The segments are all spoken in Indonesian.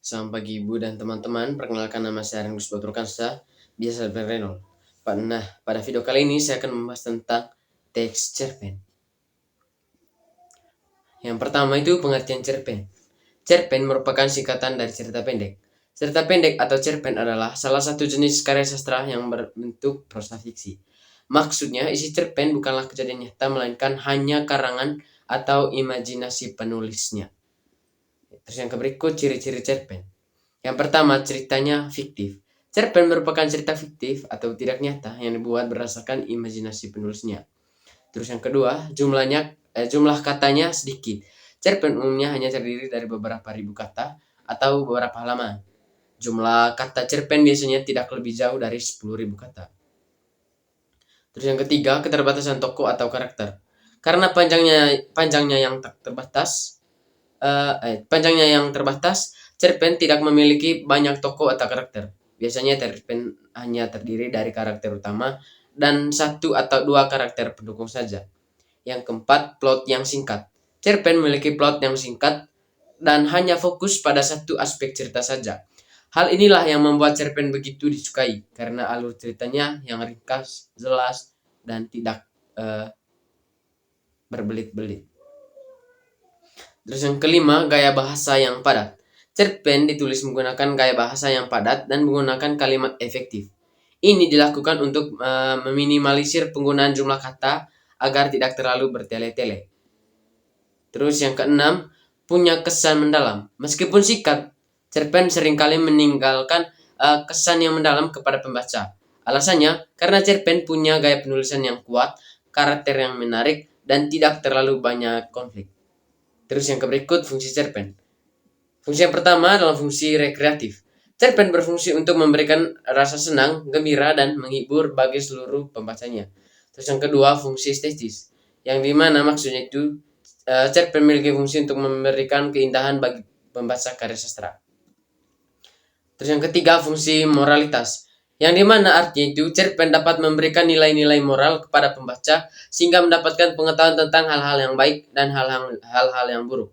Selamat pagi Ibu dan teman-teman, perkenalkan nama saya Renus Baturkansa, biasa dipanggil Renol. Nah, pada video kali ini saya akan membahas tentang teks cerpen. Yang pertama itu pengertian cerpen. Cerpen merupakan singkatan dari cerita pendek. Cerita pendek atau cerpen adalah salah satu jenis karya sastra yang berbentuk prosa fiksi. Maksudnya, isi cerpen bukanlah kejadian nyata, melainkan hanya karangan atau imajinasi penulisnya. Terus yang berikut ciri-ciri cerpen. Yang pertama, ceritanya fiktif. Cerpen merupakan cerita fiktif atau tidak nyata yang dibuat berdasarkan imajinasi penulisnya. Terus yang kedua, jumlah katanya sedikit. Cerpen umumnya hanya terdiri dari beberapa ribu kata atau beberapa halaman. Jumlah kata cerpen biasanya tidak lebih jauh dari 10.000 kata. Terus yang ketiga, keterbatasan tokoh atau karakter. Karena panjangnya yang terbatas, cerpen tidak memiliki banyak tokoh atau karakter. Biasanya cerpen hanya terdiri dari karakter utama dan satu atau dua karakter pendukung saja. Yang keempat, plot yang singkat. Cerpen memiliki plot yang singkat dan hanya fokus pada satu aspek cerita saja. Hal inilah yang membuat cerpen begitu disukai, karena alur ceritanya yang ringkas, jelas, dan tidak berbelit-belit. Terus yang kelima, gaya bahasa yang padat. Cerpen ditulis menggunakan gaya bahasa yang padat dan menggunakan kalimat efektif. Ini dilakukan untuk meminimalisir penggunaan jumlah kata agar tidak terlalu bertele-tele. Terus yang keenam, punya kesan mendalam. Meskipun singkat, cerpen seringkali meninggalkan kesan yang mendalam kepada pembaca. Alasannya, karena cerpen punya gaya penulisan yang kuat, karakter yang menarik, dan tidak terlalu banyak konflik. Terus yang berikut, fungsi cerpen. Fungsi yang pertama adalah fungsi rekreatif. Cerpen berfungsi untuk memberikan rasa senang, gembira, dan menghibur bagi seluruh pembacanya. Terus yang kedua, fungsi estetis. Yang dimana maksudnya itu, cerpen memiliki fungsi untuk memberikan keindahan bagi pembaca karya sastra. Terus yang ketiga, fungsi moralitas. Yang dimana artinya itu, cerpen dapat memberikan nilai-nilai moral kepada pembaca sehingga mendapatkan pengetahuan tentang hal-hal yang baik dan hal-hal yang buruk.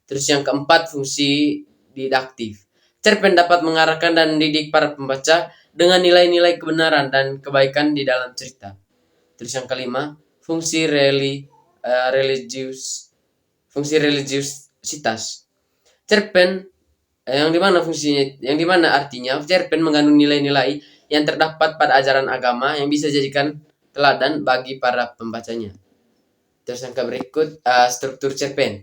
Terus yang keempat, fungsi didaktif. Cerpen dapat mengarahkan dan mendidik para pembaca dengan nilai-nilai kebenaran dan kebaikan di dalam cerita. Terus yang kelima, fungsi religiusitas. Cerpen yang dimana artinya cerpen mengandung nilai-nilai yang terdapat pada ajaran agama yang bisa dijadikan teladan bagi para pembacanya. Terus yang berikut, struktur cerpen.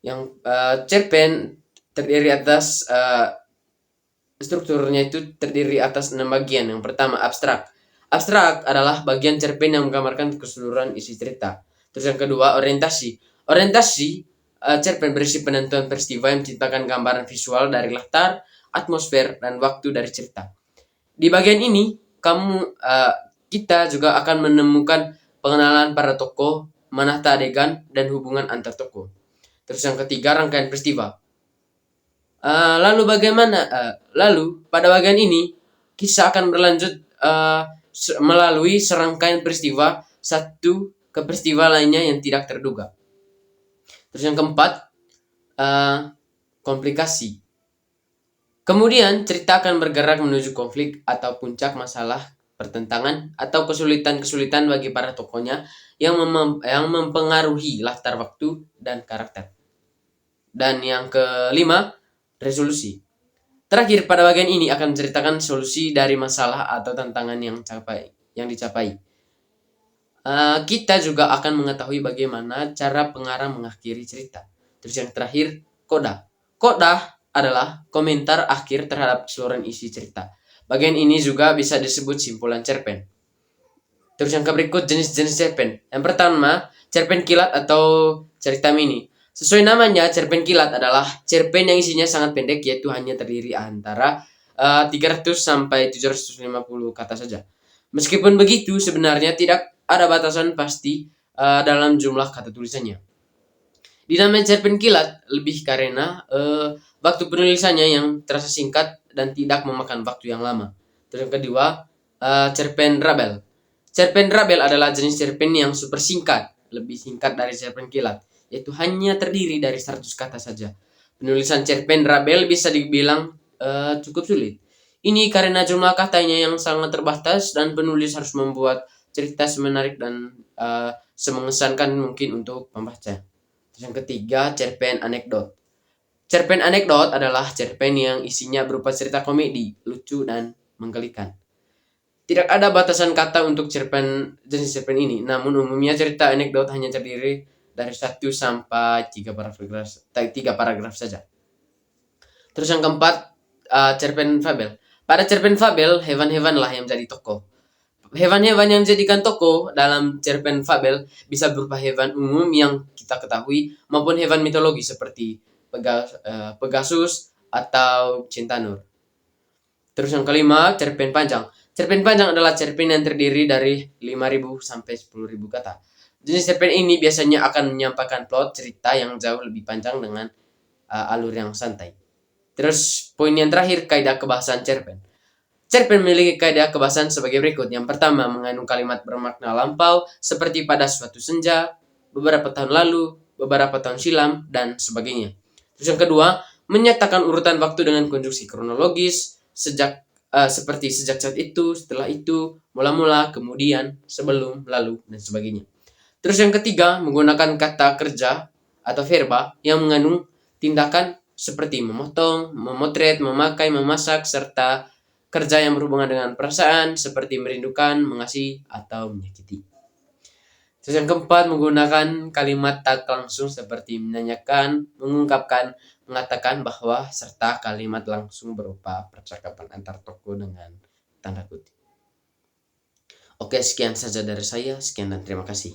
Yang cerpen terdiri atas strukturnya itu terdiri atas 6 bagian. Yang pertama, abstrak. Abstrak adalah bagian cerpen yang menggambarkan keseluruhan isi cerita. Terus yang kedua, orientasi. Cerpen berisi penentuan peristiwa yang menciptakan gambaran visual dari latar, atmosfer, dan waktu dari cerita. Di bagian ini, kita juga akan menemukan pengenalan para tokoh, menata adegan, dan hubungan antar tokoh. Terus yang ketiga, rangkaian peristiwa. Lalu pada bagian ini, kisah akan berlanjut melalui serangkaian peristiwa satu ke peristiwa lainnya yang tidak terduga. Terus yang keempat, komplikasi. Kemudian cerita akan bergerak menuju konflik atau puncak masalah, pertentangan, atau kesulitan-kesulitan bagi para tokohnya yang mempengaruhi latar waktu dan karakter. Dan yang kelima, resolusi. Terakhir, pada bagian ini akan menceritakan solusi dari masalah atau tantangan yang dicapai. Kita juga akan mengetahui bagaimana cara pengarang mengakhiri cerita. Terus yang terakhir, coda. Coda adalah komentar akhir terhadap keseluruhan isi cerita. Bagian ini juga bisa disebut simpulan cerpen. Terus yang berikut, jenis-jenis cerpen. Yang pertama, cerpen kilat atau cerita mini. Sesuai namanya, cerpen kilat adalah cerpen yang isinya sangat pendek, yaitu hanya terdiri antara 300 sampai 750 kata saja. Meskipun begitu, sebenarnya tidak ada batasan pasti dalam jumlah kata tulisannya. Dinamanya cerpen kilat lebih karena waktu penulisannya yang terasa singkat dan tidak memakan waktu yang lama. Terus yang kedua, cerpen rabel. Cerpen rabel adalah jenis cerpen yang super singkat, lebih singkat dari cerpen kilat, yaitu hanya terdiri dari 100 kata saja. Penulisan cerpen Rabel bisa dibilang cukup sulit. Ini karena jumlah katanya yang sangat terbatas dan penulis harus membuat cerita semenarik dan semengesankan mungkin untuk pembaca. Terus yang ketiga, cerpen anekdot. Cerpen anekdot adalah cerpen yang isinya berupa cerita komedi, lucu, dan menggelikan. Tidak ada batasan kata untuk jenis cerpen ini, namun umumnya cerita anekdot hanya terdiri dari 1 sampai 3 paragraf saja. Terus yang keempat, cerpen fabel. Pada cerpen fabel, hewan-hewan lah yang menjadi tokoh. Hewan-hewan yang dijadikan tokoh dalam cerpen fabel bisa berupa hewan umum yang kita ketahui maupun hewan mitologi seperti Pegasus atau Cintanur. Terus yang kelima, cerpen panjang. Cerpen panjang adalah cerpen yang terdiri dari 5.000 sampai 10.000 kata. Jenis cerpen ini biasanya akan menyampaikan plot cerita yang jauh lebih panjang dengan alur yang santai. Terus poin yang terakhir, kaidah kebahasan cerpen. Cerpen memiliki kaidah kebahasan sebagai berikut. Yang pertama, mengandung kalimat bermakna lampau seperti pada suatu senja, beberapa tahun lalu, beberapa tahun silam, dan sebagainya. Terus yang kedua, menyatakan urutan waktu dengan konstruksi kronologis seperti sejak saat itu, setelah itu, mula-mula, kemudian, sebelum, lalu, dan sebagainya. Terus yang ketiga, menggunakan kata kerja atau verba yang mengandung tindakan seperti memotong, memotret, memakai, memasak, serta kerja yang berhubungan dengan perasaan seperti merindukan, mengasihi, atau menyakiti. Terus yang keempat, menggunakan kalimat tak langsung seperti menanyakan, mengungkapkan, mengatakan bahwa, serta kalimat langsung berupa percakapan antar tokoh dengan tanda kutip. Oke, sekian saja dari saya. Sekian dan terima kasih.